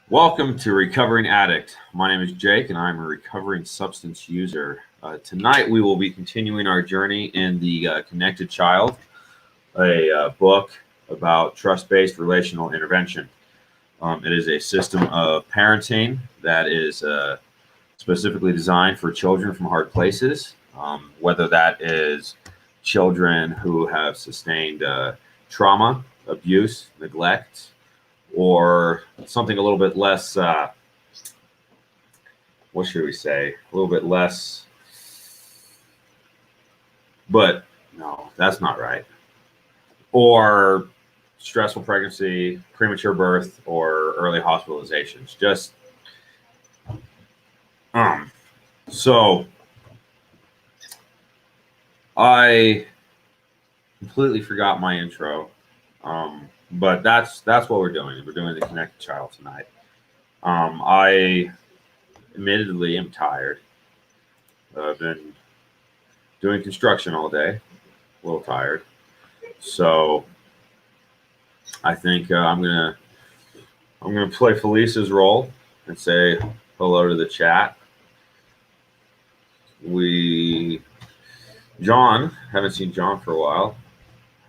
Welcome to Recovering Addict. My name is Jake, and I'm a recovering substance user. Tonight, we will be continuing our journey in the Connected Child, a book about trust-based relational intervention. It is a system of parenting that is specifically designed for children from hard places, whether that is children who have sustained trauma, abuse, neglect, or something a little bit less, what should we say? A little bit less, but no, that's not right. Or stressful pregnancy, premature birth, or early hospitalizations. So I completely forgot my intro. But that's what we're doing. We're doing the Connected Child tonight. I admittedly am tired. I've been doing construction all day, a little tired. So I think I'm gonna play Felice's role and say hello to the chat. John, haven't seen John for a while.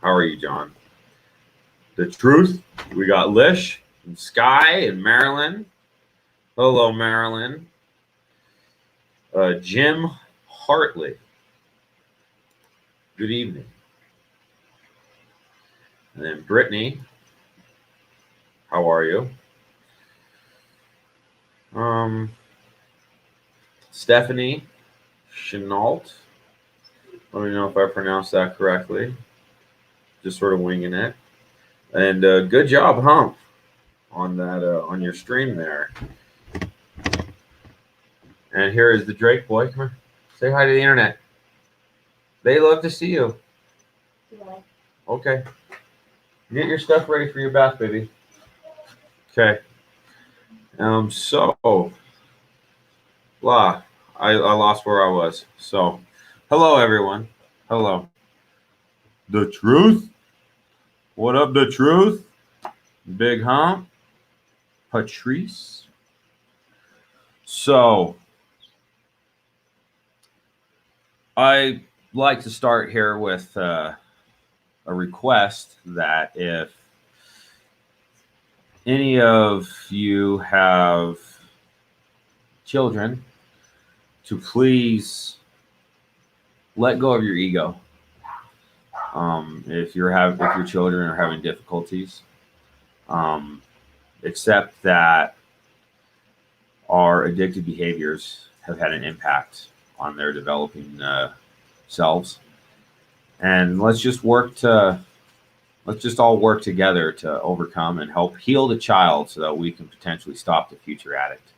How are you, John? The Truth. We got Lish and Sky and Marilyn. Hello, Marilyn. Jim Hartley. Good evening. And then Brittany. How are you? Stephanie Chenault. Let me know if I pronounced that correctly. Just sort of winging it. And good job, Hump, on that on your stream there. And here is the Drake boy. Come here, say hi to the internet. They love to see you. Yeah. Okay. Get your stuff ready for your bath, baby. Okay. I lost where I was. So, hello everyone. Hello. The Truth. What up, The Truth? Big Hump. Patrice. So, I like to start here with a request that if any of you have children, to please let go of your ego. If your children are having difficulties, accept that our addictive behaviors have had an impact on their developing selves, and let's just all work together to overcome and help heal the child so that we can potentially stop the future addict.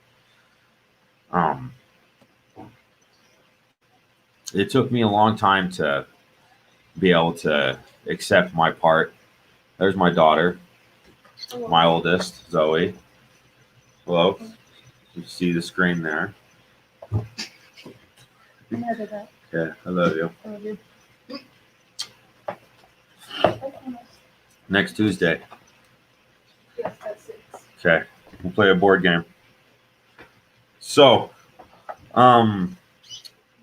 It took me a long time to be able to accept my part. There's my daughter, my oldest, Zoe. Hello. You see the screen there. Yeah, I love you. I love you. Next Tuesday. Yes, that's it. Okay, we'll play a board game. So,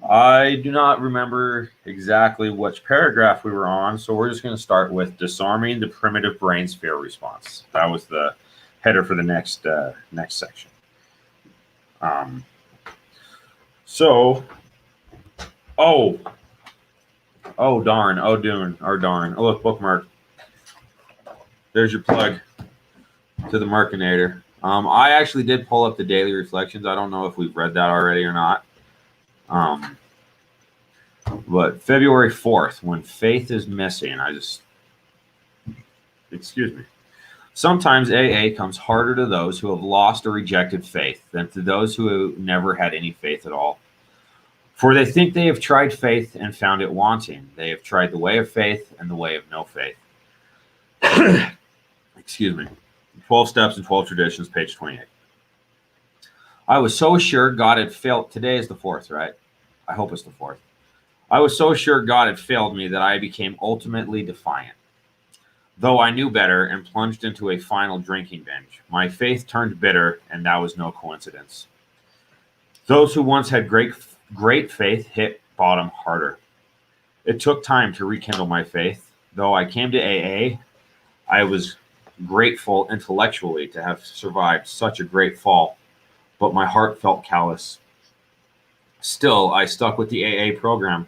I do not remember exactly which paragraph we were on, so we're just going to start with disarming the primitive brain sphere response. That was the header for the next section. Darn. Oh, look, bookmark. There's your plug to the Mercinator. I actually did pull up the daily reflections. I don't know if we've read that already or not. But February 4th, when faith is missing, excuse me. Sometimes AA comes harder to those who have lost or rejected faith than to those who never had any faith at all. For they think they have tried faith and found it wanting. They have tried the way of faith and the way of no faith. Excuse me. 12 Steps and 12 Traditions, page 28. I was so sure God had failed. Today is the 4th, right? I hope it's the 4th. I was so sure God had failed me that I became ultimately defiant. though I knew better and plunged into a final drinking binge. My faith turned bitter, and that was no coincidence. Those who once had great faith hit bottom harder. It took time to rekindle my faith. Though I came to AA, I was grateful intellectually to have survived such a great fall, but my heart felt callous. Still, I stuck with the AA program.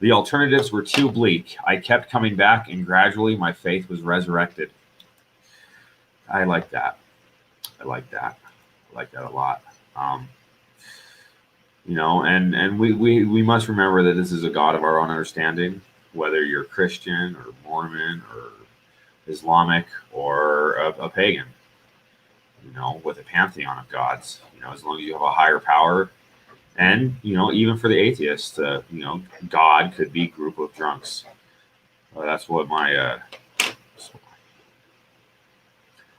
The alternatives were too bleak. I kept coming back, and gradually my faith was resurrected. I like that. I like that. I like that a lot. Um, and we must remember that this is a God of our own understanding, whether you're Christian or Mormon or Islamic or a pagan, with a pantheon of gods, as long as you have a higher power. And, even for the atheists, God could be a group of drunks. That's what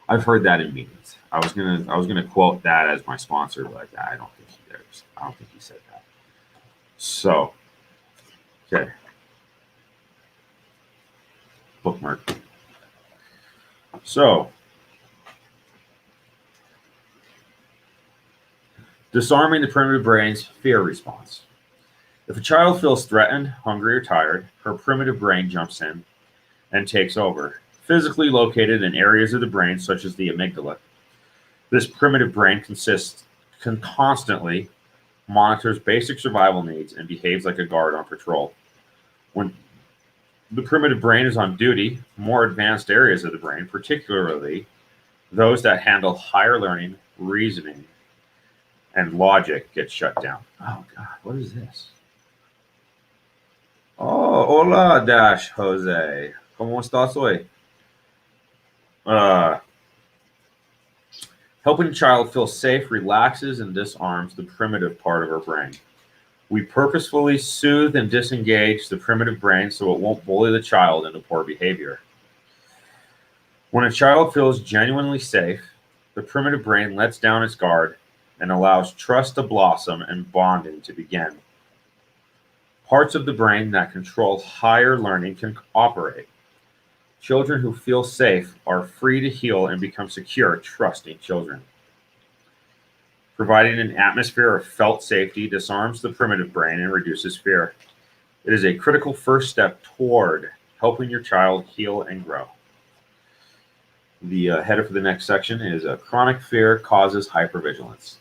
I've heard that in meetings. I was gonna quote that as my sponsor, but I don't think he said that. So, okay, bookmark. So, disarming the primitive brain's fear response. If a child feels threatened, hungry, or tired, her primitive brain jumps in and takes over, physically located in areas of the brain such as the amygdala. This primitive brain constantly monitors basic survival needs and behaves like a guard on patrol. When the primitive brain is on duty, more advanced areas of the brain, particularly those that handle higher learning, reasoning, and logic, get shut down. Oh God, what is this? Oh, hola, Dash Jose. ¿Cómo estás hoy? Helping a child feel safe relaxes and disarms the primitive part of our brain. We purposefully soothe and disengage the primitive brain so it won't bully the child into poor behavior. When a child feels genuinely safe, the primitive brain lets down its guard and allows trust to blossom and bonding to begin. Parts of the brain that control higher learning can operate. Children who feel safe are free to heal and become secure, trusting children. Providing an atmosphere of felt safety disarms the primitive brain and reduces fear. It is a critical first step toward helping your child heal and grow. The header for the next section is chronic fear causes hypervigilance.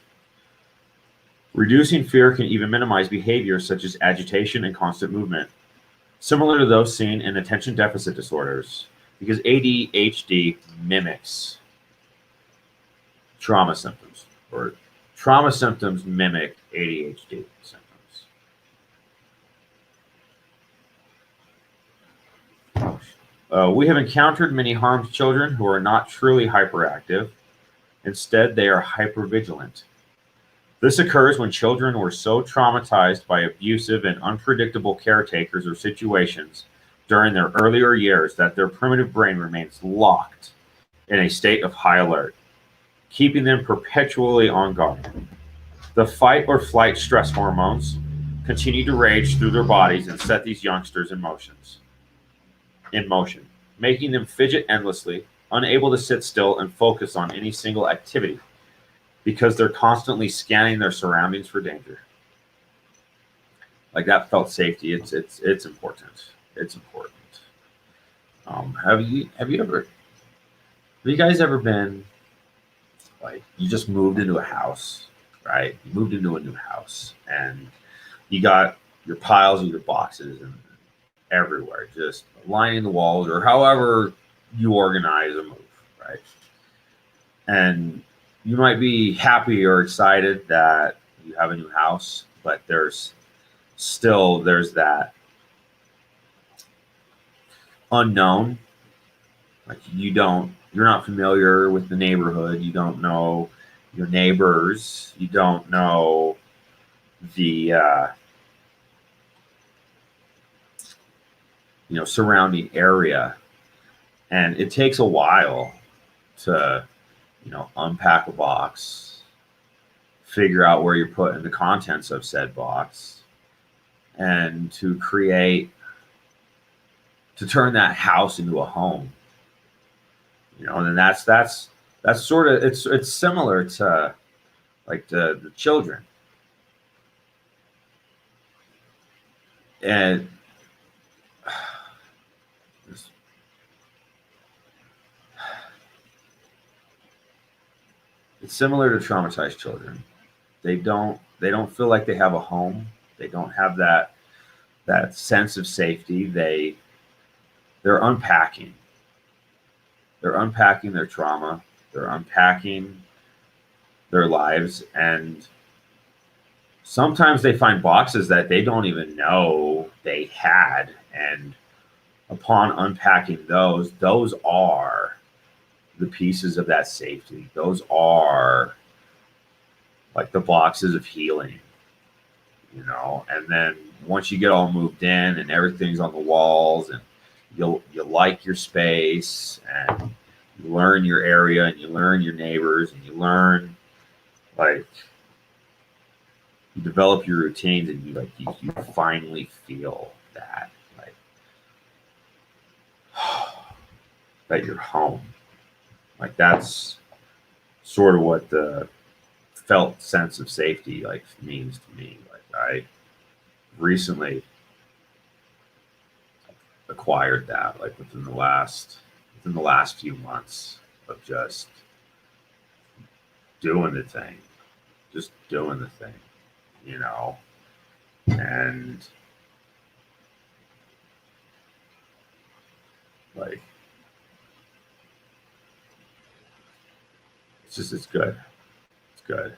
Reducing fear can even minimize behaviors such as agitation and constant movement, similar to those seen in attention deficit disorders, because ADHD mimics trauma symptoms, or trauma symptoms mimic ADHD symptoms. We have encountered many harmed children who are not truly hyperactive. Instead, they are hypervigilant. This occurs when children were so traumatized by abusive and unpredictable caretakers or situations during their earlier years that their primitive brain remains locked in a state of high alert, keeping them perpetually on guard. The fight or flight stress hormones continue to rage through their bodies and set these youngsters in motion, making them fidget endlessly, unable to sit still and focus on any single activity, because they're constantly scanning their surroundings for danger. Like that felt safety, it's important. It's important. Have you guys ever been like, you just moved into a house, right? You moved into a new house and you got your piles of your boxes and everywhere, just lining the walls or however you organize a move, right? And you might be happy or excited that you have a new house, but there's that unknown. Like you're not familiar with the neighborhood. You don't know your neighbors. You don't know the surrounding area, and it takes a while to unpack a box, figure out where you're putting the contents of said box, and to turn that house into a home. And that's sort of it's similar to like the children, and it's similar to traumatized children. They don't feel like they have a home. They don't have that sense of safety. They're unpacking. They're unpacking their trauma. They're unpacking their lives, and sometimes they find boxes that they don't even know they had. And upon unpacking those are the pieces of that safety. Those are like the boxes of healing, And then once you get all moved in and everything's on the walls, and you like your space, and you learn your area, and you learn your neighbors, and you learn, like, you develop your routines, and you finally feel that, like, that you're home. Like, that's sort of what the felt sense of safety like means to me. Like, I recently acquired that, like, within the last few months of just doing the thing, and like, it's good. It's good.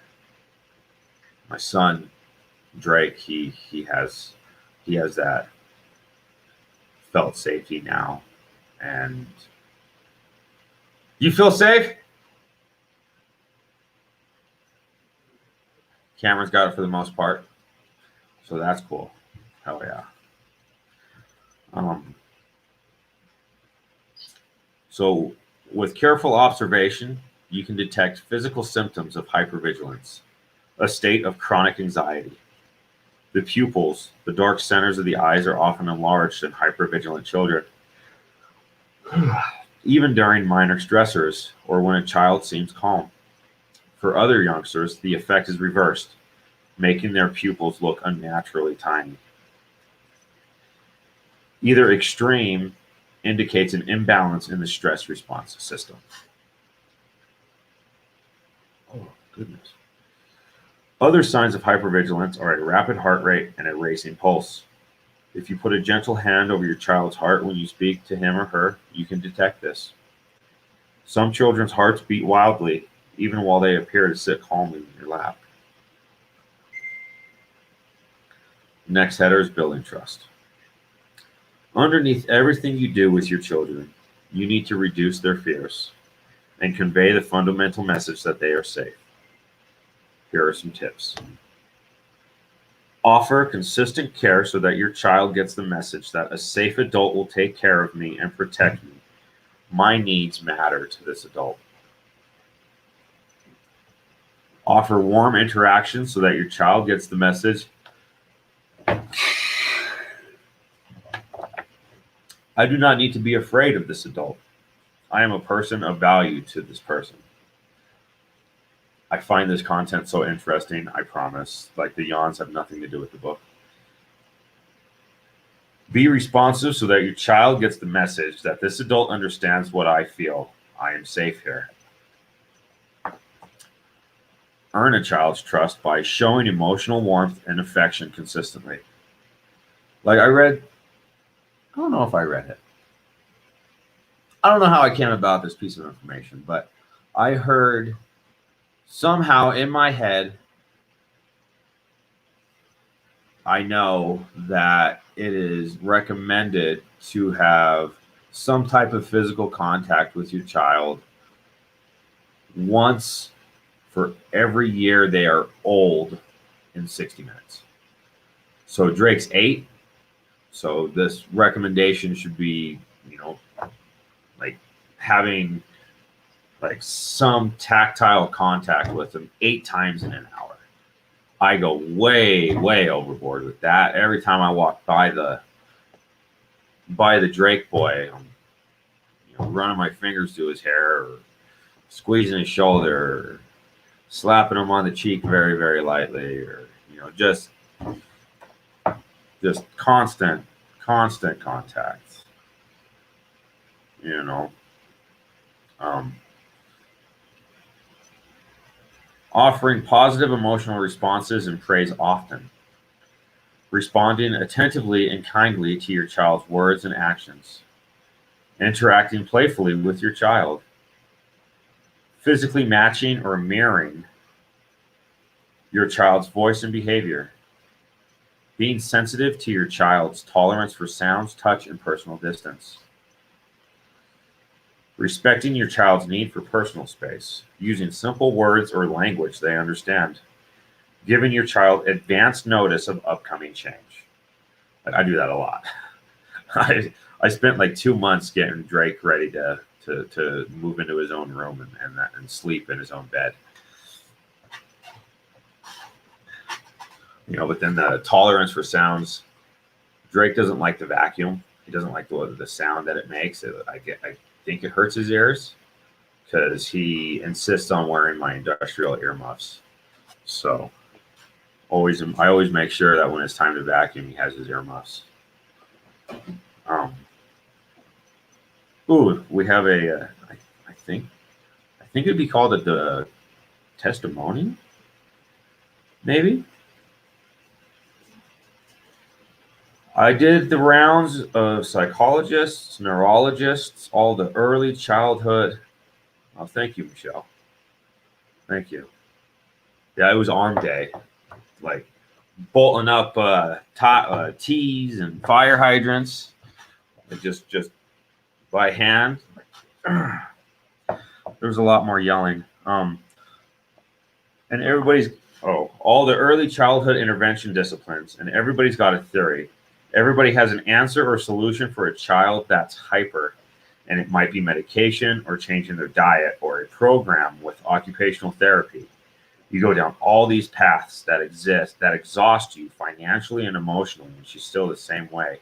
My son Drake, he has that felt safety now. And you feel safe? Cameron's got it for the most part, so that's cool. Hell yeah. So with careful observation, you can detect physical symptoms of hypervigilance, a state of chronic anxiety. The pupils, the dark centers of the eyes, are often enlarged in hypervigilant children, even during minor stressors or when a child seems calm. For other youngsters, the effect is reversed, making their pupils look unnaturally tiny. Either extreme indicates an imbalance in the stress response system. Oh, goodness. Other signs of hypervigilance are a rapid heart rate and a racing pulse. If you put a gentle hand over your child's heart when you speak to him or her, you can detect this. Some children's hearts beat wildly, even while they appear to sit calmly in your lap. Next header is building trust. Underneath everything you do with your children, you need to reduce their fears and convey the fundamental message that they are safe. Here are some tips. Offer consistent care so that your child gets the message that a safe adult will take care of me and protect me. My needs matter to this adult. Offer warm interaction so that your child gets the message, I do not need to be afraid of this adult. I am a person of value to this person. I find this content so interesting, I promise. Like, the yawns have nothing to do with the book. Be responsive so that your child gets the message that this adult understands what I feel. I am safe here. Earn a child's trust by showing emotional warmth and affection consistently. Like, I don't know if I read it. I don't know how I came about this piece of information, but I heard somehow in my head, I know that it is recommended to have some type of physical contact with your child once for every year they are old in 60 minutes. So Drake's 8. So this recommendation should be, like, having like some tactile contact with them 8 times in an hour. I go way, way overboard with that. Every time I walk by the Drake boy, running my fingers through his hair, or squeezing his shoulder, or slapping him on the cheek very, very lightly, or just constant contact. You know, um, offering positive emotional responses and praise often, responding attentively and kindly to your child's words and actions, interacting playfully with your child, physically matching or mirroring your child's voice and behavior, being sensitive to your child's tolerance for sounds, touch, and personal distance, respecting your child's need for personal space, using simple words or language they understand, giving your child advance notice of upcoming change. I do that a lot. I spent like 2 months getting Drake ready to move into his own room and sleep in his own bed. But then the tolerance for sounds. Drake doesn't like the vacuum. He doesn't like the sound that it makes. I think it hurts his ears because he insists on wearing my industrial earmuffs. So I always make sure that when it's time to vacuum, he has his earmuffs. We have I think it'd be called the testimony, maybe. I did the rounds of psychologists, neurologists, all the early childhood. Oh, thank you, Michelle. Thank you. Yeah, it was arm day, like bolting up teas and fire hydrants, just by hand. There was a lot more yelling. And all the early childhood intervention disciplines, and everybody's got a theory. Everybody has an answer or solution for a child that's hyper, and it might be medication or changing their diet or a program with occupational therapy. You go down all these paths that exhaust you financially and emotionally, and she's still the same way.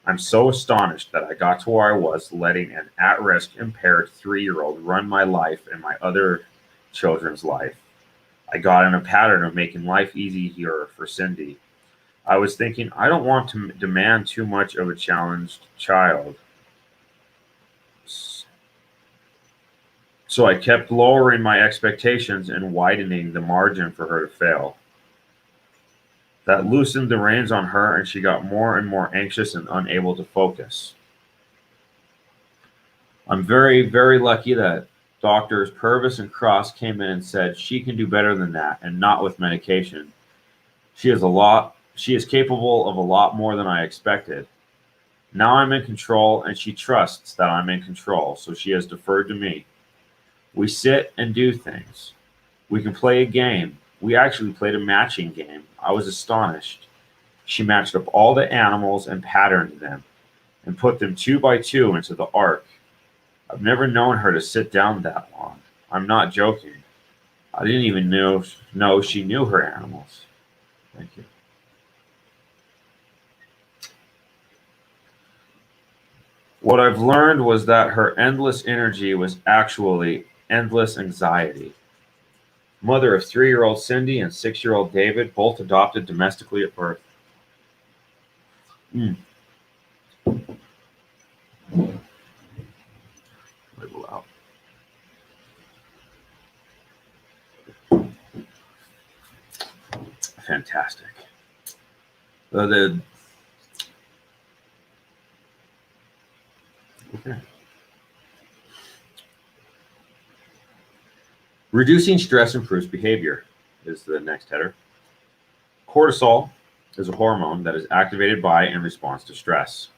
I'm so astonished that I got to where I was, letting an at-risk, impaired 3-year-old run my life and my other children's life. I got in a pattern of making life easier for Cindy. I was thinking, I don't want to demand too much of a challenged child. So I kept lowering my expectations and widening the margin for her to fail. That loosened the reins on her, and she got more and more anxious and unable to focus. I'm very, very lucky that Doctors Purvis and Cross came in and said she can do better than that, and not with medication. She is capable of a lot more than I expected. Now I'm in control, and she trusts that I'm in control, so she has deferred to me. We sit and do things. We can play a game. We actually played a matching game. I was astonished. She matched up all the animals and patterned them, and put them 2 by 2 into the ark. I've never known her to sit down that long. I'm not joking. I didn't even know she knew her animals. Thank you. What I've learned was that her endless energy was actually endless anxiety. Mother of 3-year-old Cindy and 6-year-old David, both adopted domestically at birth. Label out. Fantastic. Okay. Reducing stress improves behavior is the next header. Cortisol is a hormone that is activated by and responds to stress.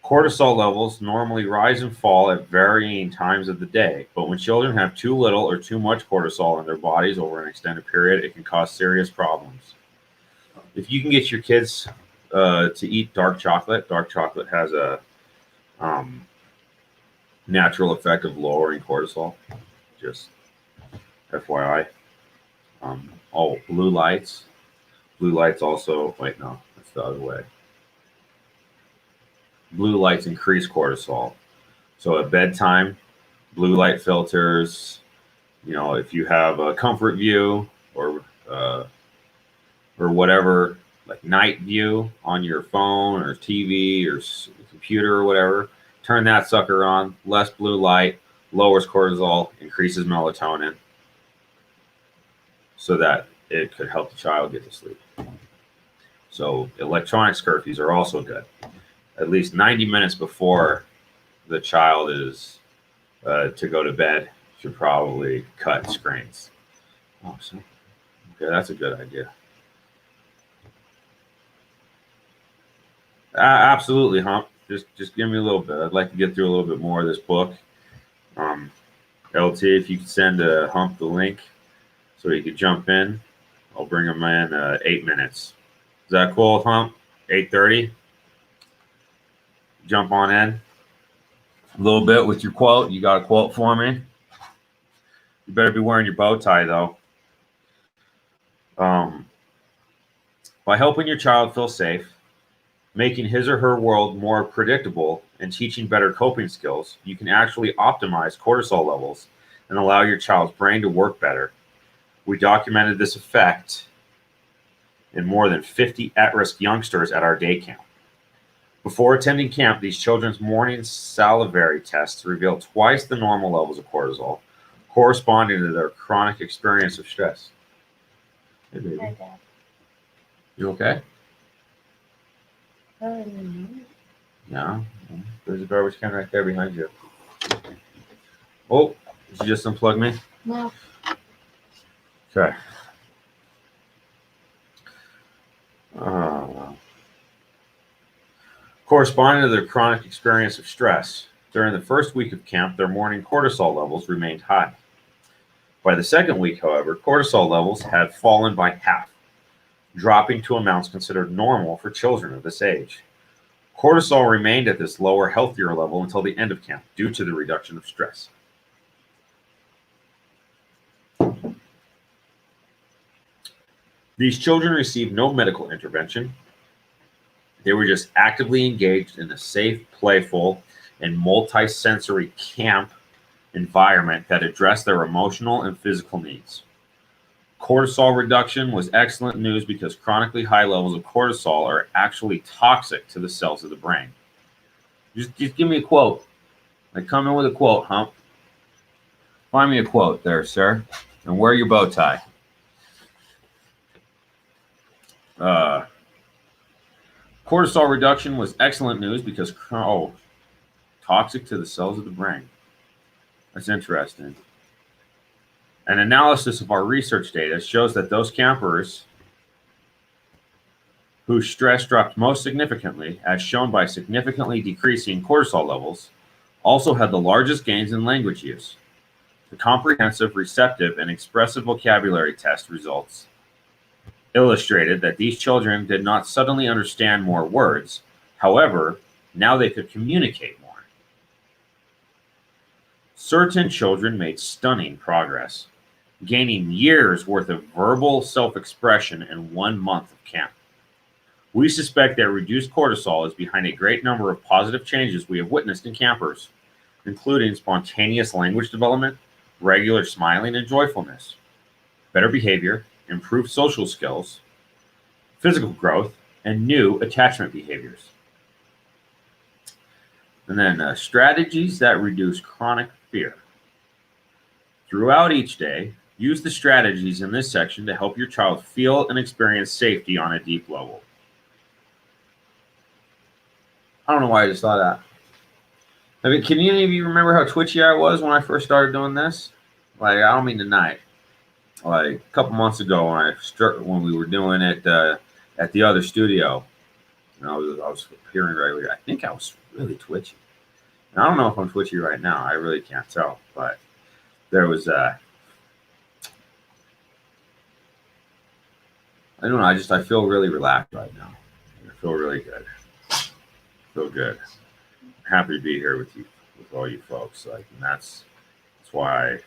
Cortisol levels normally rise and fall at varying times of the day, but when children have too little or too much cortisol in their bodies over an extended period, it can cause serious problems. If you can get your kids to eat dark chocolate has a natural effect of lowering cortisol. Just FYI. Blue lights. Blue lights also, wait, no, that's the other way. blue lights increase cortisol. So at bedtime, blue light filters, if you have a comfort view uh, or whatever, like night view on your phone or TV or computer or whatever, turn that sucker on. Less blue light lowers cortisol, increases melatonin, so that it could help the child get to sleep. So electronics curfews are also good. At least 90 minutes before the child is to go to bed, should probably cut screens. Oh, so, okay, that's a good idea. Absolutely, Hump. Just give me a little bit. I'd like to get through a little bit more of this book. LT, if you could send Hump the link so he could jump in, I'll bring him in 8 minutes. Is that cool, Hump? 8:30. Jump on in a little bit with your quote. You got a quote for me? You better be wearing your bow tie, though. By helping your child feel safe, making his or her world more predictable, and teaching better coping skills, you can actually optimize cortisol levels and allow your child's brain to work better. We documented this effect in more than 50 at-risk youngsters at our day camp. Before attending camp, these children's morning salivary tests revealed twice the normal levels of cortisol, corresponding to their chronic experience of stress. Hey, baby. Hi, Dad. You okay? Mm-hmm. Yeah. There's a garbage can right there behind you. Oh, did you just unplug me? No. Okay. Corresponding to their chronic experience of stress, during the first week of camp, their morning cortisol levels remained high. By the second week, however, cortisol levels had fallen by half, dropping to amounts considered normal for children of this age. Cortisol remained at this lower, healthier level until the end of camp due to the reduction of stress. These children received no medical intervention. They were just actively engaged in a safe, playful, and multi-sensory camp environment that addressed their emotional and physical needs. Cortisol reduction was excellent news because chronically high levels of cortisol are actually toxic to the cells of the brain. Just give me a quote. Like, come in with a quote, Hump. Find me a quote there, sir. And wear your bow tie. Cortisol reduction was excellent news because toxic to the cells of the brain. That's interesting. An analysis of our research data shows that those campers whose stress dropped most significantly, as shown by significantly decreasing cortisol levels, also had the largest gains in language use. The comprehensive, receptive, and expressive vocabulary test results illustrated that these children did not suddenly understand more words. However, now they could communicate more. Certain children made stunning progress, gaining years worth of verbal self-expression in 1 month of camp. We suspect that reduced cortisol is behind a great number of positive changes we have witnessed in campers, including spontaneous language development, regular smiling and joyfulness, better behavior, improved social skills, physical growth, and new attachment behaviors. And then strategies that reduce chronic fear. Throughout each day, use the strategies in this section to help your child feel and experience safety on a deep level. I don't know why I just thought that. I mean, can any of you remember how twitchy I was when I first started doing this? Like, I don't mean tonight. Like a couple months ago when we were doing it at the other studio, I was appearing regularly. I think I was really twitchy. And I don't know if I'm twitchy right now. I really can't tell. But there was I don't know. I feel really relaxed right now. I feel really good. Feel good. I'm happy to be here with you, with all you folks. Like, and that's why I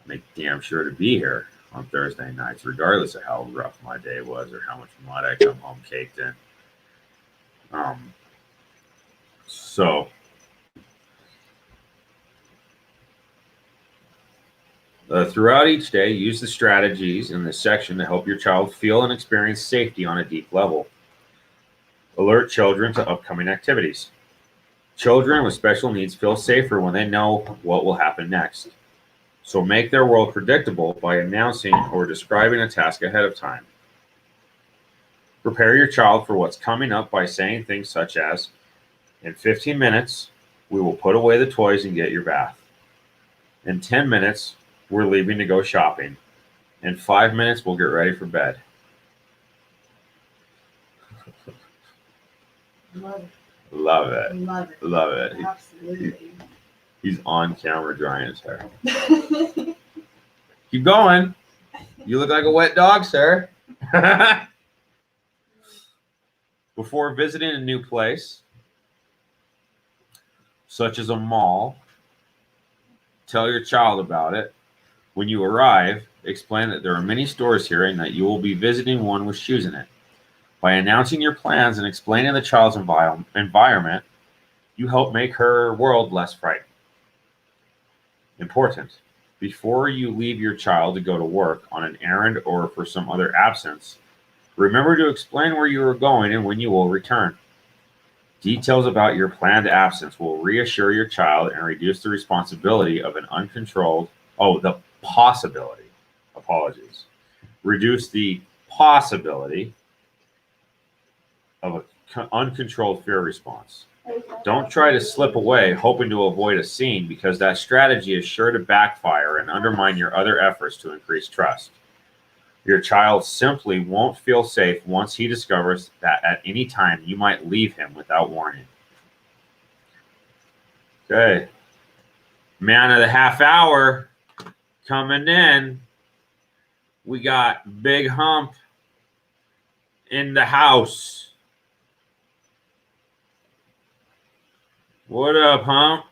make damn sure to be here on Thursday nights, regardless of how rough my day was or how much mud I come home caked in. So throughout each day, use the strategies in this section to help your child feel and experience safety on a deep level. Alert children to upcoming activities. Children with special needs feel safer when they know what will happen next. So make their world predictable by announcing or describing a task ahead of time. Prepare your child for what's coming up by saying things such as, in 15 minutes, we will put away the toys and get your bath. In 10 minutes, we're leaving to go shopping. In 5 minutes, we'll get ready for bed. Love it. Love it. Love it. Love it. Absolutely. He's on camera drying his hair. Keep going. You look like a wet dog, sir. Before visiting a new place, such as a mall, tell your child about it. When you arrive, explain that there are many stores here and that you will be visiting one with shoes in it. By announcing your plans and explaining the child's environment, you help make her world less frightening. Important. Before you leave your child to go to work on an errand or for some other absence, remember to explain where you are going and when you will return. Details about your planned absence will reassure your child and reduce the responsibility of an the possibility. Apologies. Reduce the possibility of an uncontrolled fear response. Don't try to slip away hoping to avoid a scene, because that strategy is sure to backfire and undermine your other efforts to increase trust. Your child simply won't feel safe once he discovers that at any time you might leave him without warning. Okay. Man of the half hour coming in. We got Big Hump in the house. What up, Hump?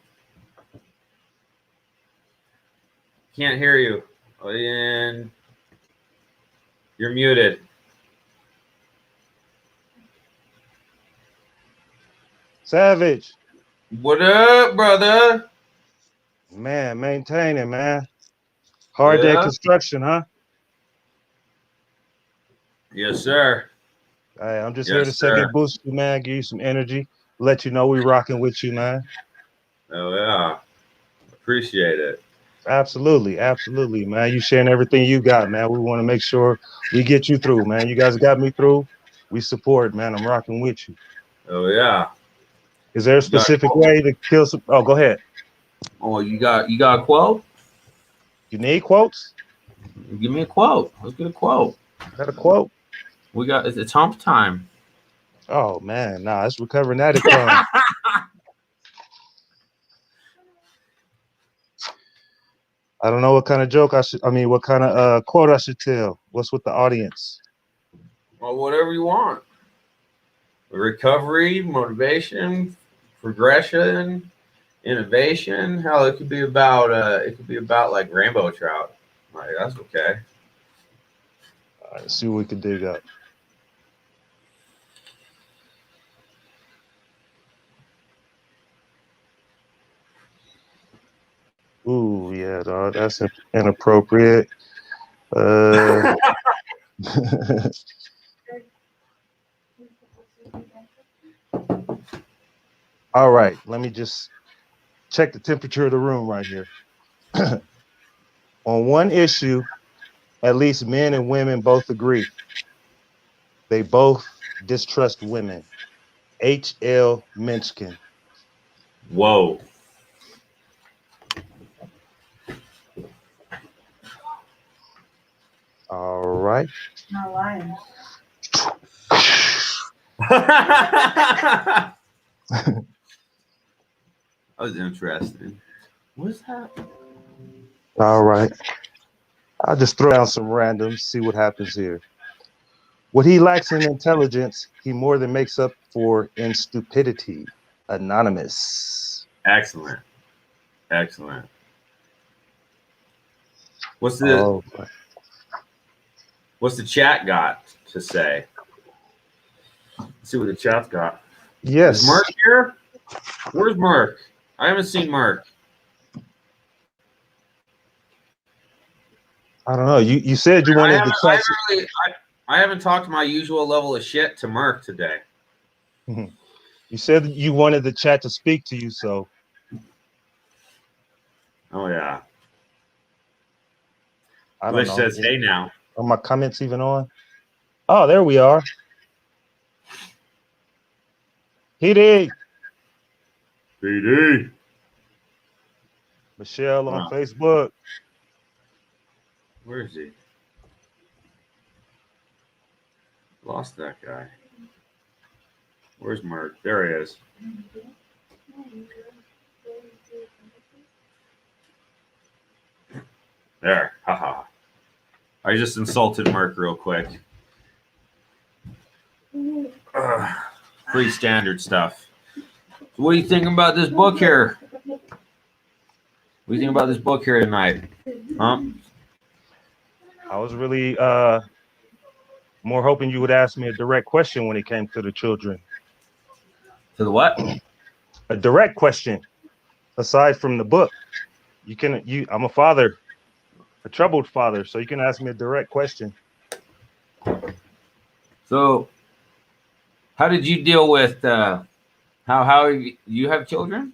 Can't hear you. And you're muted. Savage. What up, brother? Man, maintaining, man. Hard day Yeah. construction, huh? Yes, sir. Hey, I'm just Yes, here to sir. second boost you, man. Give you some energy. Let you know we rocking with you, man. Oh, yeah. Appreciate it. Absolutely, absolutely, man. You sharing everything you got, man. We want to make sure we get you through, man. You guys got me through. We support, man. I'm rocking with you. Oh, yeah. Is there a specific way to kill some? Oh, go ahead. Oh, you got a quote? You need quotes? Give me a quote. Let's get a quote. Got a quote? We got it's hump time. Oh man, nah, it's recovering addict time. I don't know what kind of joke what kind of quote I should tell. What's with the audience? Well, whatever you want. Recovery, motivation, progression, innovation. Hell, it could be about like rainbow trout. Like, that's okay. All right, let's see what we can dig up. Ooh, yeah, dog, that's inappropriate. All right, let me just check the temperature of the room right here. On one issue, at least men and women both agree. They both distrust women. H.L. Mencken. Whoa. All right. Not lying. That was interesting. What is that? All right. I'll just throw out some randoms, see what happens here. What he lacks in intelligence, he more than makes up for in stupidity. Anonymous. Excellent. Excellent. What's Oh, the chat got to say? Let's see what the chat's got. yes. Is Mark here? Where's Mark? I haven't seen Mark. I don't know. You said you wanted the chat. I haven't talked my usual level of shit to Mark today. You said you wanted the chat to speak to you, so. Oh yeah. I don't Lish know. says, "Hey now." Are my comments even on? Oh, there we are. PD. PD. Michelle on Facebook. Where is he? Lost that guy. Where's Mark? There he is. There. Haha. I just insulted Mark real quick. Pretty standard stuff. So what are you thinking about this book here? What do you think about this book here tonight? Huh? I was really more hoping you would ask me a direct question when it came to the children. To the what? A direct question. Aside from the book. I'm a father, a troubled father, so you can ask me a direct question. So how did you deal with how you have children?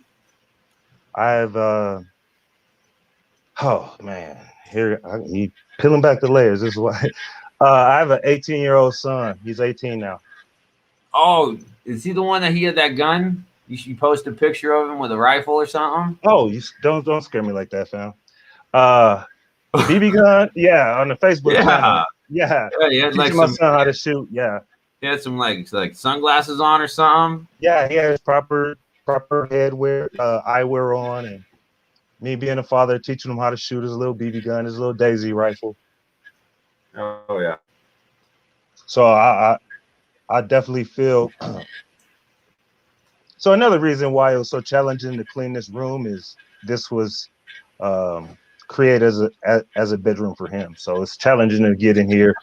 I have oh man, here you peeling back the layers. This is why I have an 18-year-old son. He's 18 now. Oh, is he the one that he had that gun? You should post a picture of him with a rifle or something. Oh, you don't scare me like that, fam. The BB gun, yeah, on the Facebook channel. Yeah, he had like teaching my son how to shoot. Yeah, he had some like sunglasses on or something. Yeah, he has proper headwear, eyewear on, and me being a father, teaching him how to shoot his little BB gun, his little Daisy rifle. Oh yeah. So I definitely feel. So another reason why it was so challenging to clean this room is this was created as a bedroom for him. So it's challenging to get in here.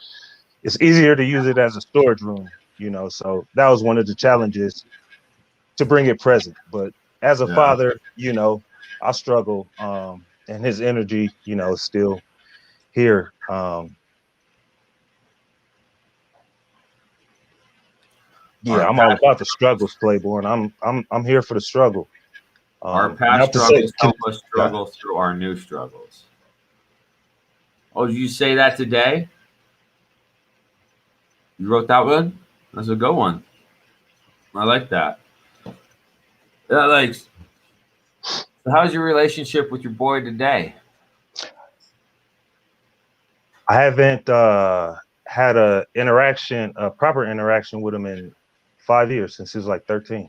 It's easier to use it as a storage room, So that was one of the challenges to bring it present. But as a father, I struggle. And his energy, is still here. Yeah, I'm all about the struggles, Playboy. I'm here for the struggle. Our past struggles help us struggle through our new struggles. Oh, did you say that today? You wrote that one? That's a good one. I like that. So how's your relationship with your boy today? I haven't had a proper interaction with him in 5 years, since he was like 13.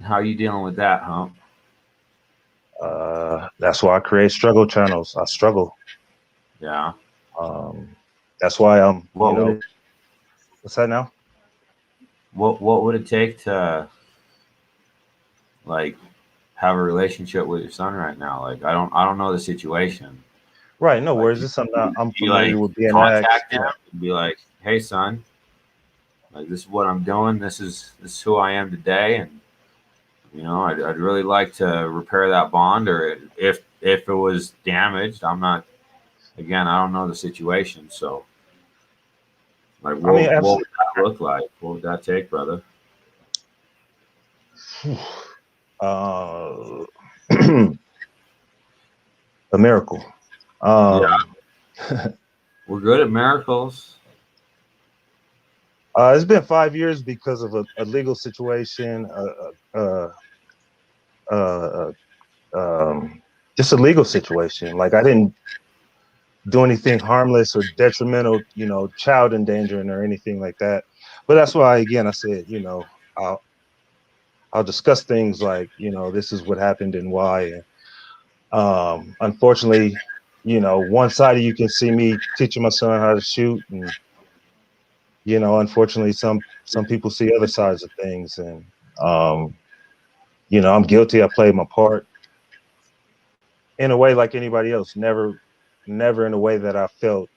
How are you dealing with that, huh? That's why I create struggle channels. I struggle. Yeah. That's why I'm. What's that now? What would it take to have a relationship with your son right now? Like I don't know the situation. Right. No worries. It's something I'm familiar with being contact him and be like, hey son, like this is what I'm doing. This is who I am today, and I'd really like to repair that bond, or if it was damaged, I'm not. Again, I don't know the situation, so what would that look like? What would that take, brother? A miracle. Yeah. We're good at miracles. It's been 5 years because of a legal situation, just a legal situation. Like I didn't do anything harmless or detrimental, child endangering or anything like that. But that's why, again, I said, I'll discuss things like, this is what happened and why. And unfortunately, one side of you can see me teaching my son how to shoot, and unfortunately, some people see other sides of things, and I'm guilty. I played my part in a way like anybody else. Never in a way that I felt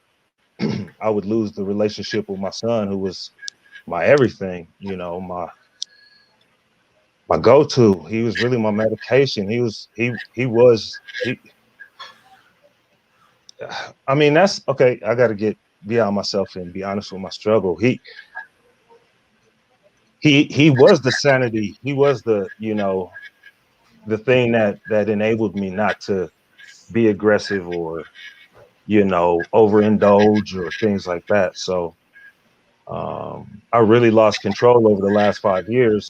I would lose the relationship with my son, who was my everything. my go-to. He was really my medication. He I mean, that's okay. I got to get beyond myself and be honest with my struggle. He was the sanity. He was the, the thing that enabled me not to be aggressive or, overindulge or things like that. So I really lost control over the last 5 years,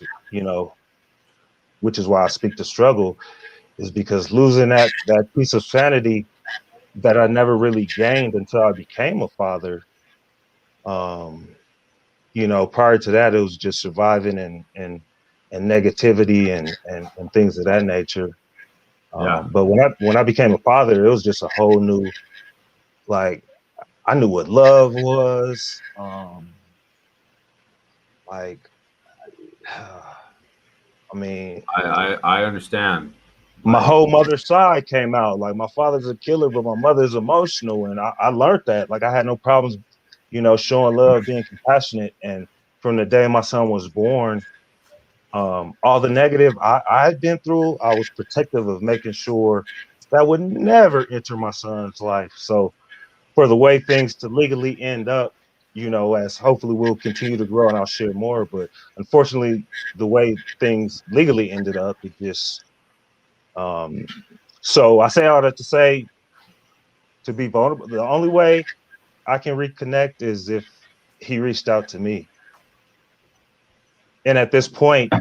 which is why I speak to struggle, is because losing that piece of sanity that I never really gained until I became a father. Um, prior to that, it was just surviving and negativity and things of that nature. Yeah. But when I became a father, it was just a whole new, like, I knew what love was. Like, I mean, I understand. my Like, whole mother's side came out. Like, my father's a killer, but my mother's emotional, and I learned that. Like, I had no problems, showing love, being compassionate. And from the day my son was born, all the negative I'd been through, I was protective of making sure that would never enter my son's life. So for the way things to legally end up, as hopefully we'll continue to grow and I'll share more. But unfortunately, the way things legally ended up, it just, so I say all that to say, to be vulnerable, the only way I can reconnect is if he reached out to me. And at this point,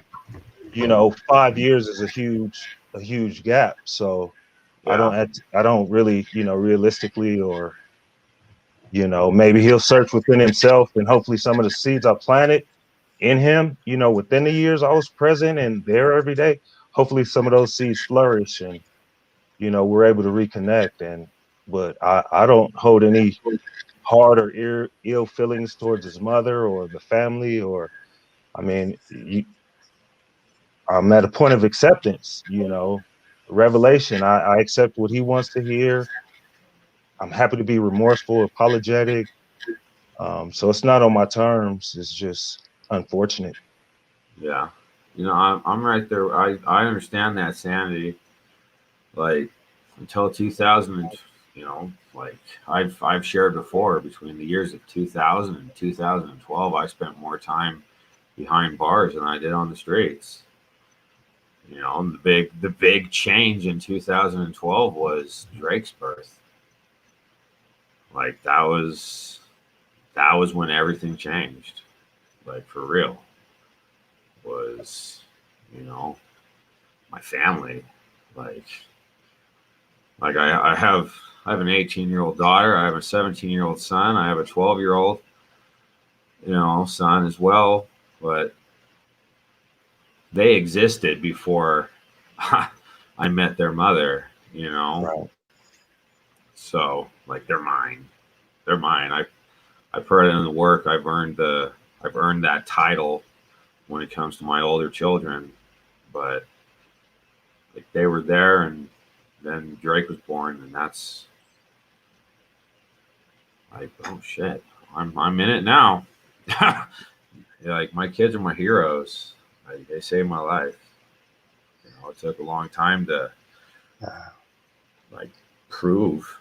5 years is a huge gap. So yeah, I don't really, realistically, or, maybe he'll search within himself, and hopefully some of the seeds I planted in him, within the years I was present and there every day, hopefully some of those seeds flourish and, we're able to reconnect. But I don't hold any hard or ill feelings towards his mother or the family, or, I mean, I'm at a point of acceptance, revelation. I accept what he wants to hear. I'm happy to be remorseful, apologetic. So it's not on my terms. It's just unfortunate. yeah. I'm right there. I understand that sanity. Like, until 2000, like I've shared before, between the years of 2000 and 2012, I spent more time behind bars than I did on the streets. And the big change in 2012 was Drake's birth. Like, that was when everything changed. Like, for real. Was, you know, my family. Like like I have an 18-year-old daughter, I have a 17-year-old son, I have a 12-year-old, son as well, but they existed before I met their mother, Right. So, like, they're mine. They're mine. I put in the work. I've earned that title when it comes to my older children, but, like, they were there, and then Drake was born, and that's like, oh shit, I'm in it now. Yeah, like, my kids are my heroes. Like, they saved my life. It took a long time to, Uh, like, prove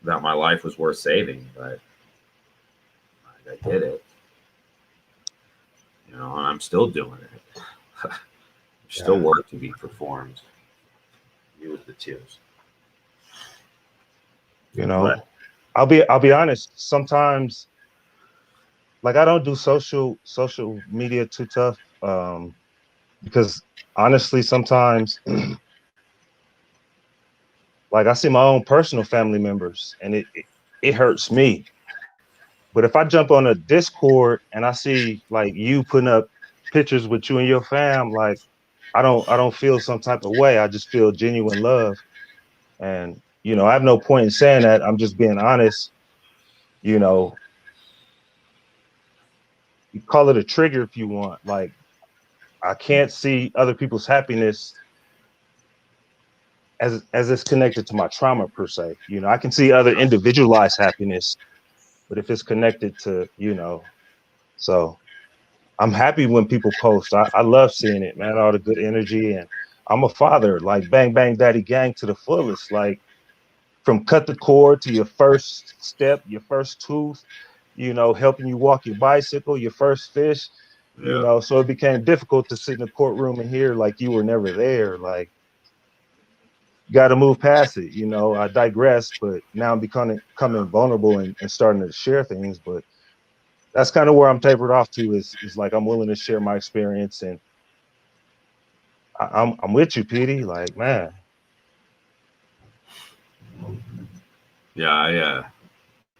that my life was worth saving, but, like, I did it. And I'm still doing it. There's still yeah. work to be performed. You with the twos, You but know, I'll be honest. Sometimes, like, I don't do social media too tough, because honestly, sometimes, like, I see my own personal family members, and it hurts me. But if I jump on a Discord and I see, like, you putting up pictures with you and your fam, like, I don't feel some type of way. I just feel genuine love. And, I have no point in saying that. I'm just being honest. You know, you call it a trigger if you want. Like, I can't see other people's happiness as it's connected to my trauma per se. I can see other individualized happiness, but if it's connected to, so I'm happy when people post. I love seeing it, man. All the good energy, and I'm a father. Like bang bang daddy gang to the fullest. Like from cut the cord to your first step, your first tooth. Helping you walk your bicycle, your first fish. Yeah. So it became difficult to sit in the courtroom and hear like you were never there. Like got to move past it. I digress, but now I'm becoming vulnerable and starting to share things. But that's kind of where I'm tapered off to is like I'm willing to share my experience, and I'm with you, Petey. Like, man. Yeah,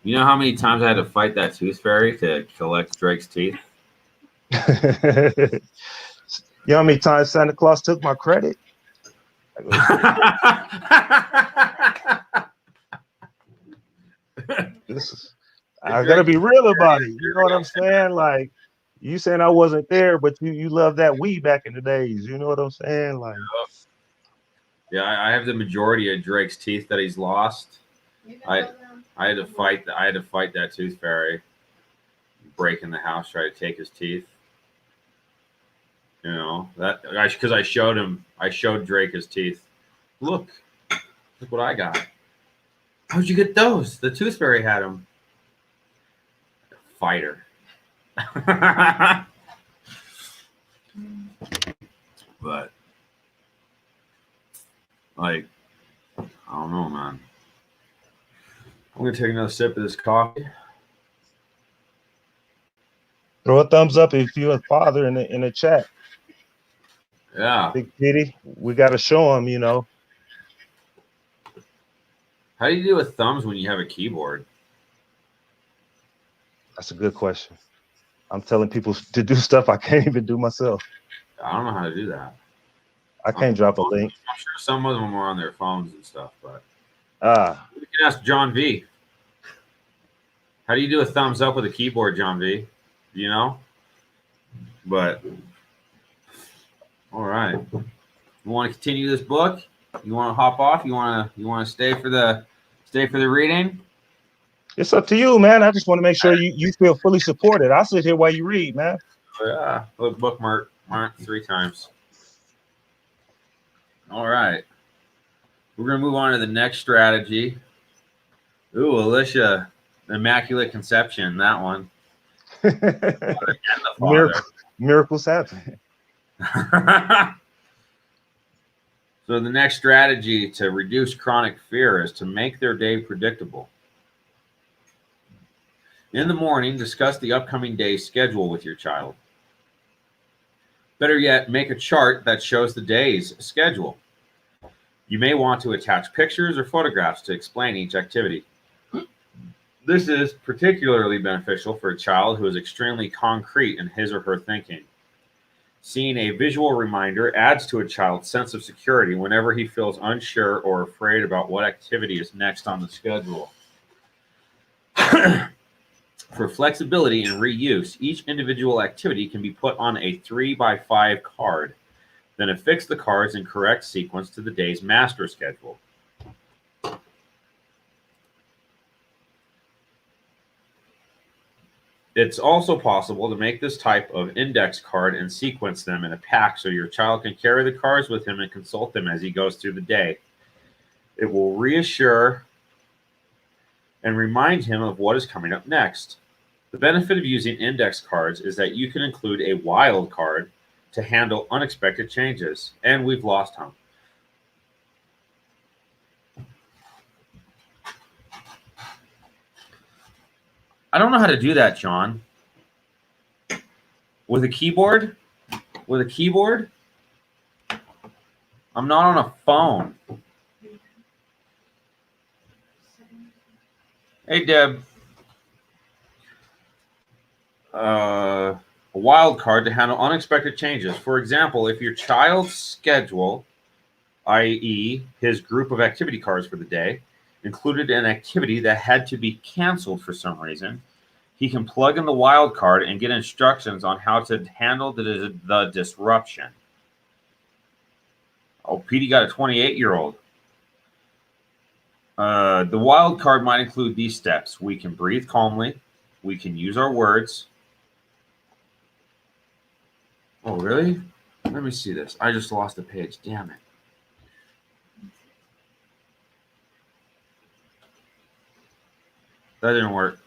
you know how many times I had to fight that tooth fairy to collect Drake's teeth? You know how many times Santa Claus took my credit? I gotta be real about it. You know what I'm saying? Like you saying I wasn't there, but you love that Wii back in the days. You know what I'm saying? Like, yeah, I have the majority of Drake's teeth that he's lost. I had to fight. I had to fight that tooth fairy, break in the house, try to take his teeth. That because I showed Drake his teeth. Look what I got. How'd you get those? The tooth fairy had them. Fighter. But like, I don't know, man. I'm gonna take another sip of this coffee. throw a thumbs up if you're a father in the chat. Yeah. Big Petey, we gotta show him. How do you do with thumbs when you have a keyboard? That's a good question. I'm telling people to do stuff I can't even do myself. I don't know how to do that. I can't drop a link. I'm sure some of them are on their phones and stuff, but we can ask John V. How do you do a thumbs up with a keyboard, John V? You know? But all right. You want to continue this book? You want to hop off? You want to stay for the reading? It's up to you, man. I just want to make sure you feel fully supported. I'll sit here while you read, man. Yeah. Look, bookmark 3 times. All right. We're going to move on to the next strategy. Ooh, Alicia, Immaculate Conception, that one. Miracles happen. So the next strategy to reduce chronic fear is to make their day predictable. In the morning, discuss the upcoming day's schedule with your child. Better yet, make a chart that shows the day's schedule. You may want to attach pictures or photographs to explain each activity. This is particularly beneficial for a child who is extremely concrete in his or her thinking. Seeing a visual reminder adds to a child's sense of security whenever he feels unsure or afraid about what activity is next on the schedule. For flexibility and reuse, each individual activity can be put on a 3x5 card. Then affix the cards in correct sequence to the day's master schedule. It's also possible to make this type of index card and sequence them in a pack so your child can carry the cards with him and consult them as he goes through the day. It will reassure and remind him of what is coming up next. The benefit of using index cards is that you can include a wild card to handle unexpected changes. And we've lost him. I don't know how to do that, John. With a keyboard? I'm not on a phone. Hey, Deb. A wild card to handle unexpected changes. For example, if your child's schedule, i.e. his group of activity cards for the day, included an activity that had to be canceled for some reason, he can plug in the wild card and get instructions on how to handle the disruption. Oh, Petey got a 28-year-old. The wild card might include these steps. We can breathe calmly. We can use our words. Oh, really? Let me see this. I just lost a page. Damn it. That didn't work.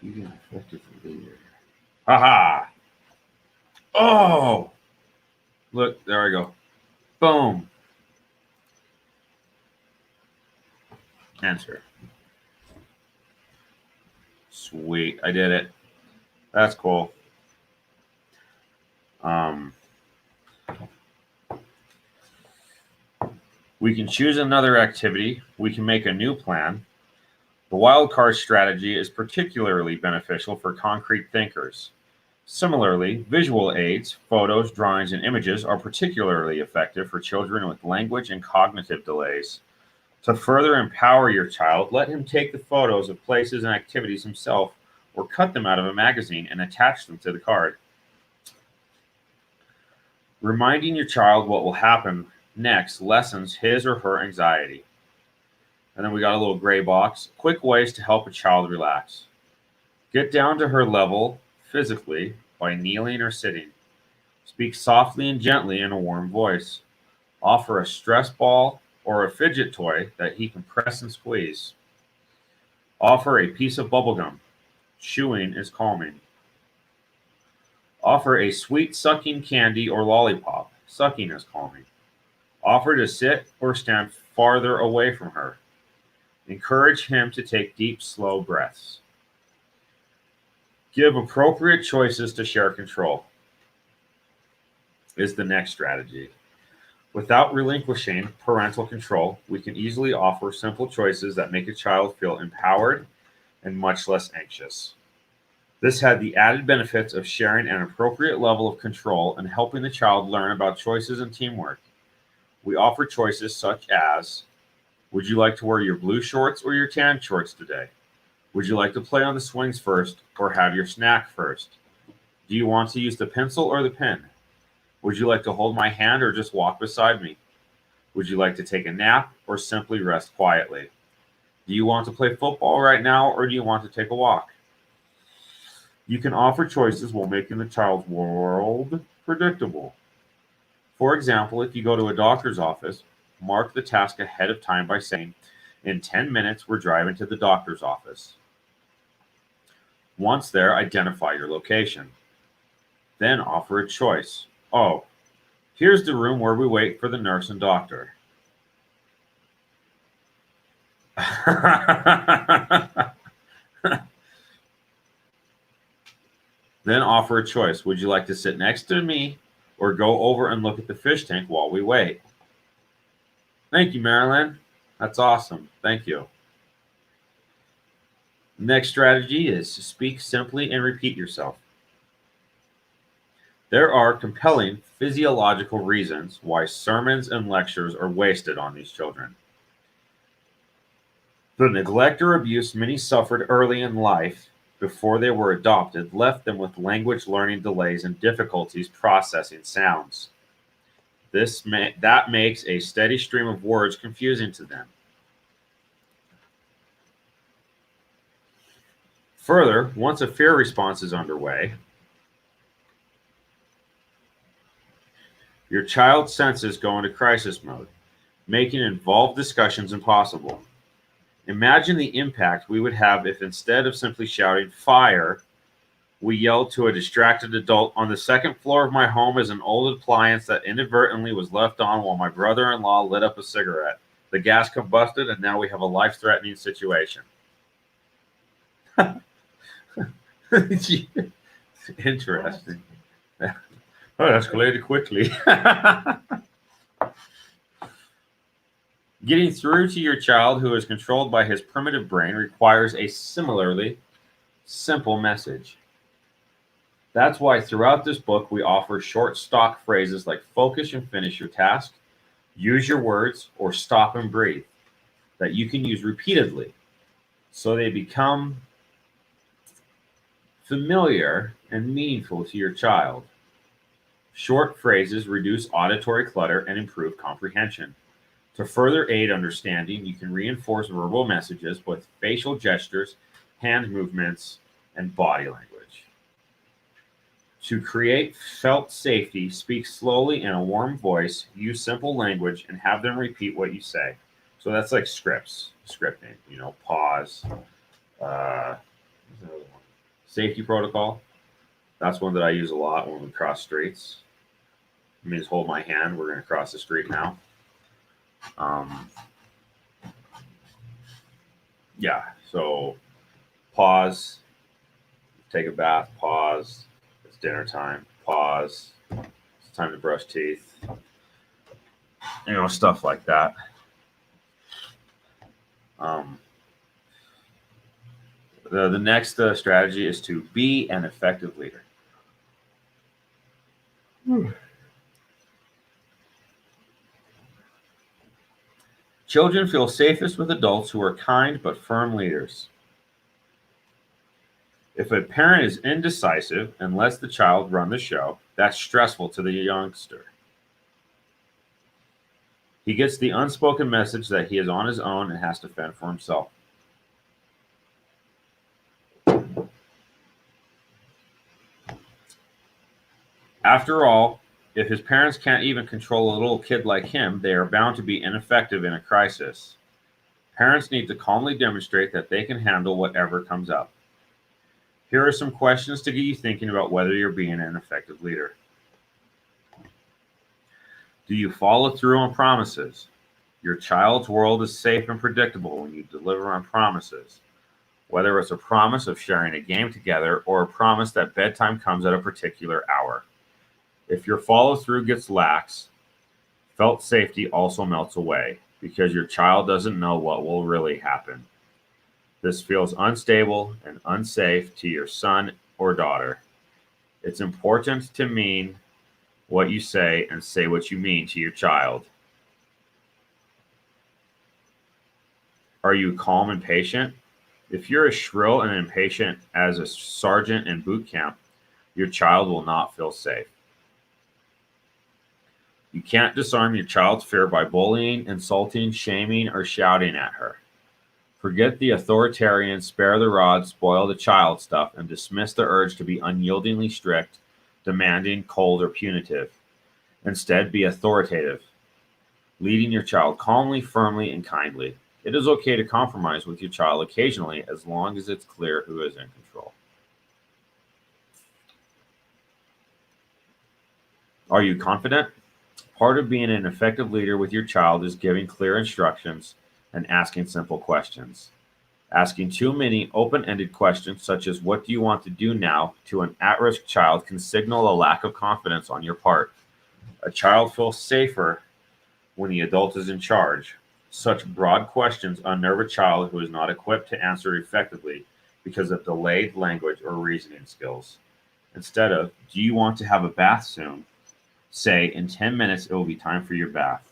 You get affected from behavior. Haha. Oh! Look, there I go. Boom. Answer. Sweet. I did it. That's cool. We can choose another activity. We can make a new plan. The wildcard strategy is particularly beneficial for concrete thinkers. Similarly, visual aids, photos, drawings, and images are particularly effective for children with language and cognitive delays. To further empower your child, let him take the photos of places and activities himself or cut them out of a magazine and attach them to the card. Reminding your child what will happen next lessens his or her anxiety. And then we got a little gray box. Quick ways to help a child relax. Get down to her level physically by kneeling or sitting. Speak softly and gently in a warm voice. Offer a stress ball or a fidget toy that he can press and squeeze. Offer a piece of bubblegum. Chewing is calming. Offer a sweet sucking candy or lollipop. Sucking is calming. Offer to sit or stand farther away from her. Encourage him to take deep, slow breaths. Give appropriate choices to share control is the next strategy. Without relinquishing parental control, we can easily offer simple choices that make a child feel empowered and much less anxious. This had the added benefits of sharing an appropriate level of control and helping the child learn about choices and teamwork. We offer choices such as, would you like to wear your blue shorts or your tan shorts today? Would you like to play on the swings first or have your snack first? Do you want to use the pencil or the pen? Would you like to hold my hand or just walk beside me? Would you like to take a nap or simply rest quietly? Do you want to play football right now or do you want to take a walk? You can offer choices while making the child's world predictable. For example, if you go to a doctor's office, mark the task ahead of time by saying, in 10 minutes, we're driving to the doctor's office. Once there, identify your location. Then offer a choice. Oh, here's the room where we wait for the nurse and doctor. Then offer a choice. Would you like to sit next to me or go over and look at the fish tank while we wait? Thank you, Marilyn. That's awesome. Thank you. Next strategy is speak simply and repeat yourself. There are compelling physiological reasons why sermons and lectures are wasted on these children. The neglect or abuse many suffered early in life before they were adopted left them with language learning delays and difficulties processing sounds. That makes a steady stream of words confusing to them. Further, once a fear response is underway, your child's senses go into crisis mode, making involved discussions impossible. Imagine the impact we would have if instead of simply shouting fire, we yelled to a distracted adult, on the second floor of my home is an old appliance that inadvertently was left on while my brother-in-law lit up a cigarette. The gas combusted and now we have a life-threatening situation. Interesting. Oh, that escalated quickly. Getting through to your child who is controlled by his primitive brain requires a similarly simple message. That's why throughout this book we offer short stock phrases like focus and finish your task, use your words, or stop and breathe that you can use repeatedly so they become familiar and meaningful to your child. Short phrases reduce auditory clutter and improve comprehension. To further aid understanding, you can reinforce verbal messages with facial gestures, hand movements, and body language. To create felt safety, speak slowly in a warm voice, use simple language, and have them repeat what you say. So that's like scripting, pause, uh, what's another one? Safety protocol. That's one that I use a lot when we cross streets. It means hold my hand. We're going to cross the street now. Um, yeah. So pause, take a bath, pause. It's dinner time. Pause. It's time to brush teeth. Stuff like that. Um, the next strategy is to be an effective leader. Children feel safest with adults who are kind but firm leaders. If a parent is indecisive and lets the child run the show, that's stressful to the youngster. He gets the unspoken message that he is on his own and has to fend for himself. After all, if his parents can't even control a little kid like him, they are bound to be ineffective in a crisis. Parents need to calmly demonstrate that they can handle whatever comes up. Here are some questions to get you thinking about whether you're being an effective leader. Do you follow through on promises? Your child's world is safe and predictable when you deliver on promises, whether it's a promise of sharing a game together or a promise that bedtime comes at a particular hour. If your follow through gets lax, felt safety also melts away because your child doesn't know what will really happen. This feels unstable and unsafe to your son or daughter. It's important to mean what you say and say what you mean to your child. Are you calm and patient? If you're as shrill and impatient as a sergeant in boot camp, your child will not feel safe. You can't disarm your child's fear by bullying, insulting, shaming, or shouting at her. Forget the authoritarian, spare the rod, spoil the child stuff and dismiss the urge to be unyieldingly strict, demanding, cold, or punitive. Instead, be authoritative, leading your child calmly, firmly, and kindly. It is okay to compromise with your child occasionally as long as it's clear who is in control. Are you confident? Part of being an effective leader with your child is giving clear instructions and asking simple questions. Asking too many open-ended questions, such as "What do you want to do now?" to an at-risk child can signal a lack of confidence on your part. A child feels safer when the adult is in charge. Such broad questions unnerve a child who is not equipped to answer effectively because of delayed language or reasoning skills. Instead of "Do you want to have a bath soon?" say "In 10 minutes it will be time for your bath."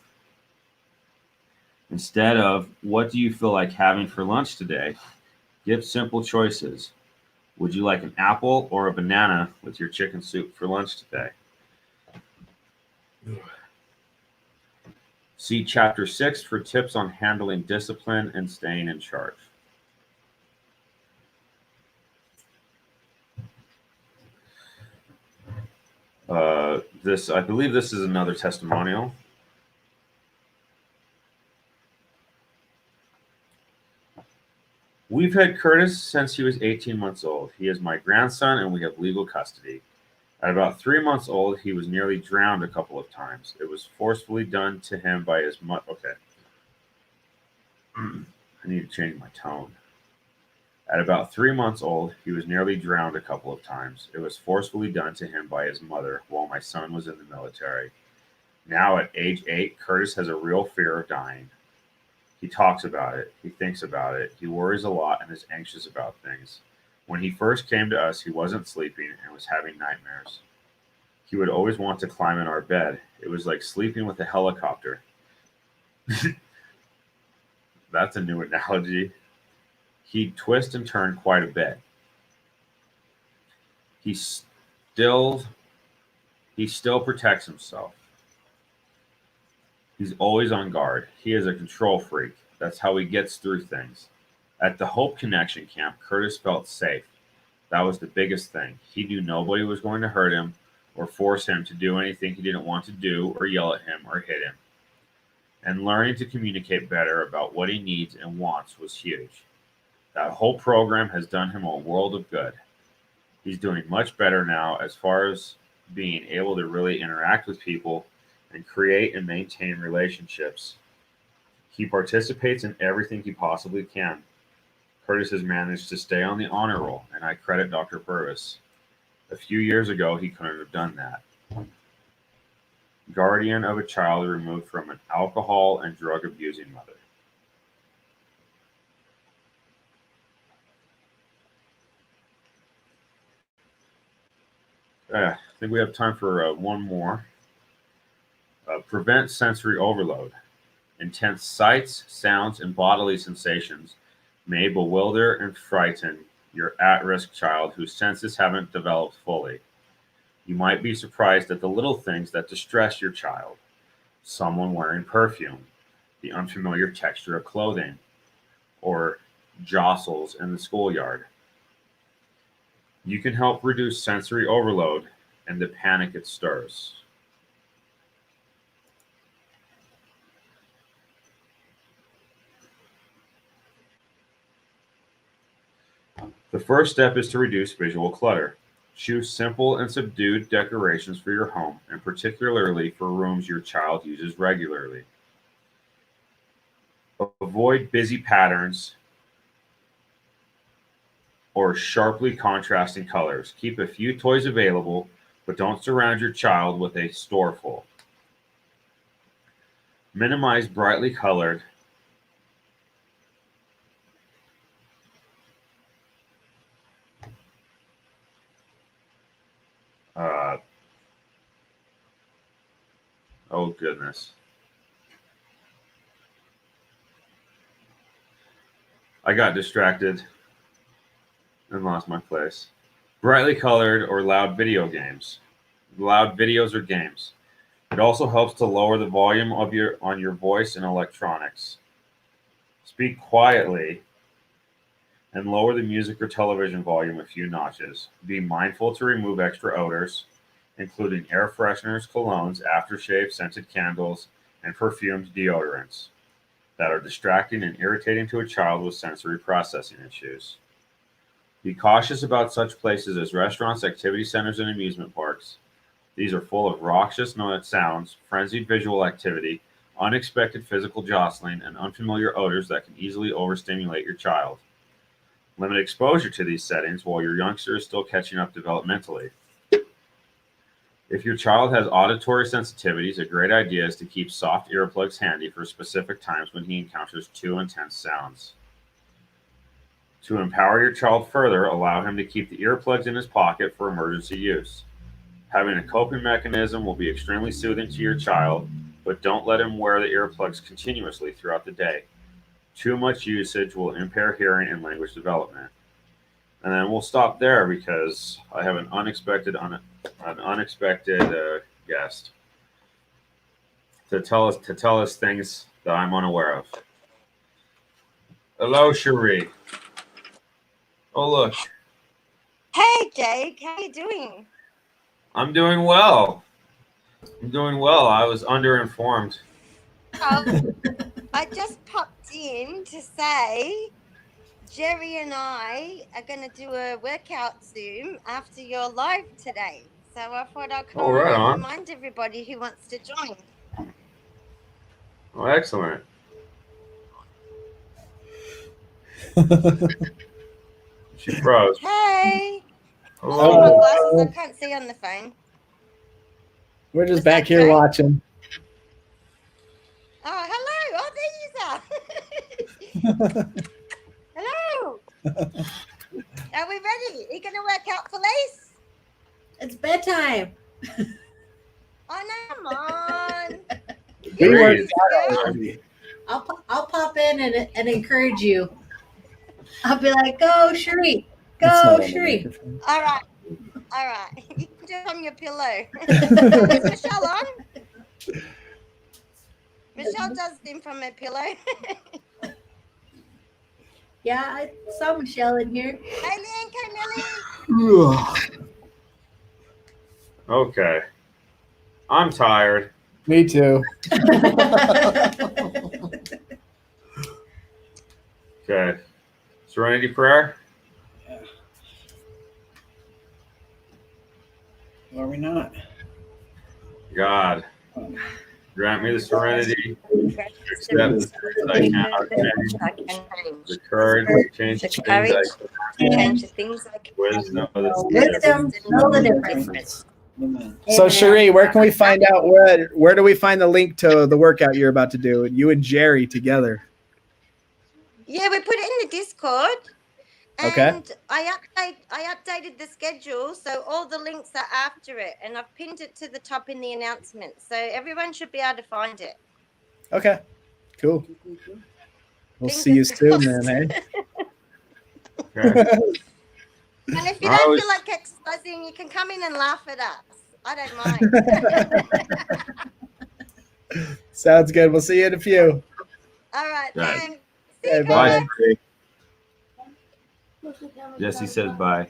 Instead of "What do you feel like having for lunch today?" give simple choices. Would you like an apple or a banana with your chicken soup for lunch today? See Chapter 6 for tips on handling discipline and staying in charge. I believe this is another testimonial. We've had Curtis since he was 18 months old. He is my grandson and we have legal custody. At about 3 months old, he was nearly drowned a couple of times. It was forcefully done to him by his mother. Okay. I need to change my tone. At about 3 months old, he was nearly drowned a couple of times. It was forcefully done to him by his mother while my son was in the military. Now at age 8, Curtis has a real fear of dying. He talks about it. He thinks about it. He worries a lot and is anxious about things. When he first came to us, he wasn't sleeping and was having nightmares. He would always want to climb in our bed. It was like sleeping with a helicopter. That's a new analogy. He'd twist and turn quite a bit. He still protects himself. He's always on guard. He is a control freak. That's how he gets through things. At the Hope Connection camp, Curtis felt safe. That was the biggest thing. He knew nobody was going to hurt him or force him to do anything he didn't want to do or yell at him or hit him. And learning to communicate better about what he needs and wants was huge. That whole program has done him a world of good. He's doing much better now as far as being able to really interact with people and create and maintain relationships. He participates in everything he possibly can. Curtis has managed to stay on the honor roll, and I credit Dr. Purvis. A few years ago, he couldn't have done that. Guardian of a child removed from an alcohol and drug abusing mother. I think we have time for one more. Prevent sensory overload. Intense sights, sounds, and bodily sensations may bewilder and frighten your at-risk child whose senses haven't developed fully. You might be surprised at the little things that distress your child. Someone wearing perfume, the unfamiliar texture of clothing, or jostles in the schoolyard. You can help reduce sensory overload and the panic it stirs. The first step is to reduce visual clutter. Choose simple and subdued decorations for your home, and particularly for rooms your child uses regularly. Avoid busy patterns or sharply contrasting colors. Keep a few toys available, but don't surround your child with a store full. Minimize brightly colored oh goodness. I got distracted and lost my place. Brightly colored or loud video games. Loud videos or games. It also helps to lower the volume of your voice and electronics. Speak quietly and lower the music or television volume a few notches. Be mindful to remove extra odors, including air fresheners, colognes, aftershave, scented candles, and perfumed deodorants that are distracting and irritating to a child with sensory processing issues. Be cautious about such places as restaurants, activity centers, and amusement parks. These are full of raucous sounds, frenzied visual activity, unexpected physical jostling, and unfamiliar odors that can easily overstimulate your child. Limit exposure to these settings while your youngster is still catching up developmentally. If your child has auditory sensitivities, a great idea is to keep soft earplugs handy for specific times when he encounters too intense sounds. To empower your child further, allow him to keep the earplugs in his pocket for emergency use. Having a coping mechanism will be extremely soothing to your child, but don't let him wear the earplugs continuously throughout the day. Too much usage will impair hearing and language development. And then we'll stop there because I have an unexpected guest to tell us things that I'm unaware of. Hello, Cherie. Oh, look. Hey, Jake. How you doing? I'm doing well. I was underinformed. I just popped in to say Jerry and I are going to do a workout Zoom after your live today. So I thought I'd come Oh, right on and on. remind everybody who wants to join. Oh, excellent. She froze. Hey. Hello. My glasses, I can't see on the phone. We're just Was back that here Jake? watching. Oh, hello. Oh, there you are. Hello. Are we ready? Are you going to work out, Felice? It's bedtime. Oh, no, come on. We You're worked this out girl. already. I'll pop in and encourage you. I'll be like, go, Cherie. That's Go, not on the Cherie. microphone. All right. You can do it on your pillow. Is Michelle on? Michelle does them from her pillow. Yeah, I saw Michelle in here. Hey, Lynn, Camille. Okay. I'm tired. Me too. Okay. Serenity prayer. Are we not? God, grant me the serenity to accept the things I cannot change, the courage to change the things I can, change the things I can. wisdom of the Wisdom, know the difference. Amen. Amen. So Cherie, where can we find out where do we find the link to the workout you're about to do? You and Jerry together. Yeah, we put it in the Discord. Okay. And I updated the schedule, so all the links are after it, and I've pinned it to the top in the announcement, so everyone should be able to find it. Okay. Cool. We'll Fingers see you soon crossed. then, eh? Okay. And if you I don't was- feel like exercising, you can come in and laugh at us. I don't mind. Sounds good. We'll see you in a few. All right, Right. thanks. See Okay, you bye. guys. Bye. Jesse says bye.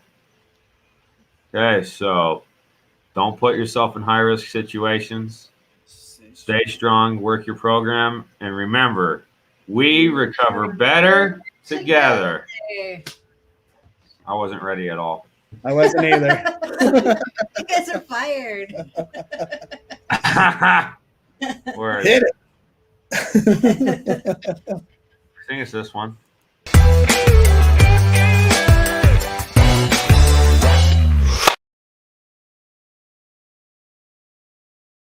Okay, so don't put yourself in high risk situations. Stay strong, work your program, and remember, we recover better together. I wasn't ready at all. I wasn't either. You guys are fired. Where Hit it. I think it's this one.